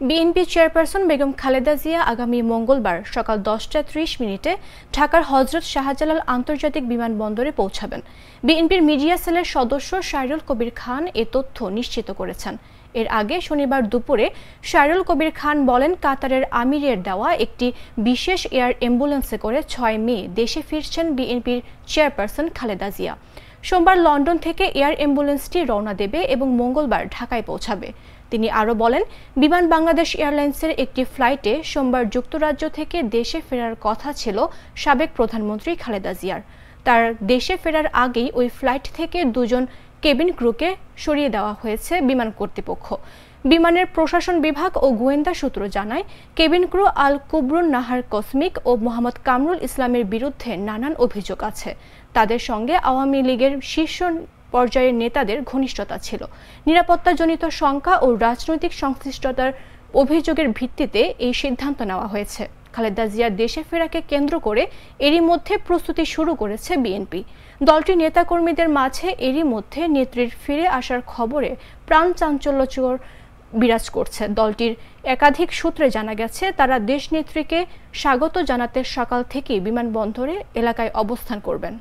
BNP chairperson Begum Khaleda Zia আগামী মঙ্গলবার সকাল 10:30 ঢাকার হযরত শাহজালাল আন্তর্জাতিক বিমানবন্দরে পৌঁছাবেন। বিএনপির মিডিয়া সেলের সদস্য শায়রুল কবির খান এ তথ্য নিশ্চিত করেছেন। এর আগে শনিবার দুপুরে শায়রুল কবির খান বলেন, কাতারের আমিরের দেওয়া একটি বিশেষ এয়ার অ্যাম্বুলেন্সে করে 6 মে দেশে ফিরছেন বিএনপির চেয়ারপারসন খালেদা জিয়া। সোমবার লন্ডন থেকে এয়ার অ্যাম্বুলেন্সটি রওনা দেবে এবং মঙ্গলবার ঢাকায় পৌঁছাবে। তিনি আরও বলেন, বিমান বাংলাদেশ এয়ারলাইন্সের একটি ফ্লাইটে সোমবার যুক্তরাজ্য থেকে দেশে ফেরার কথা ছিল সাবেক প্রধানমন্ত্রী খালেদা জিয়ার। তার দেশে ফেরার আগেই ওই ফ্লাইট থেকে দুজন কেবিন ক্রুকে সরিয়ে দেওয়া হয়েছে বিমান কর্তৃপক্ষ। বিমানের প্রশাসন বিভাগ ও গোয়েন্দা সূত্র জানায়, কেবিন ক্রু আল কুবরুন নাহার কসমিক ও মোহাম্মদ কামরুল ইসলামের বিরুদ্ধে নানান অভিযোগ আছে। তাদের সঙ্গে আওয়ামী লীগের শীর্ষ পর্যায়ের নেতাদের ঘনিষ্ঠতা ছিল। নিরাপত্তাজনিত শঙ্কা ও রাজনৈতিক সংশ্লিষ্টতার অভিযোগের ভিত্তিতে এই সিদ্ধান্ত নেওয়া হয়েছে। খালেদা জিয়ার দেশে ফেরাকে কেন্দ্র করে এরই মধ্যে প্রস্তুতি শুরু করেছে বিএনপি। দলটির নেতাকর্মীদের মাঝে এরই মধ্যে নেত্রীর ফিরে আসার খবরে প্রাণ চাঞ্চল্যকর বিরাজ করছে। দলটির একাধিক সূত্রে জানা গেছে, তারা দেশনেত্রীকে স্বাগত জানাতে সকাল থেকেই বিমানবন্দরে এলাকায় অবস্থান করবেন।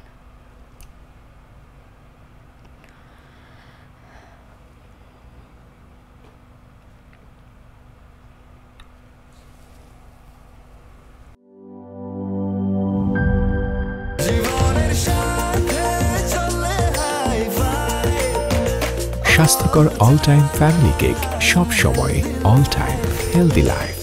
স্বাস্থ্যকর অল টাইম ফ্যামিলি কেক, সব সময় অল টাইম হেলদি লাইফ।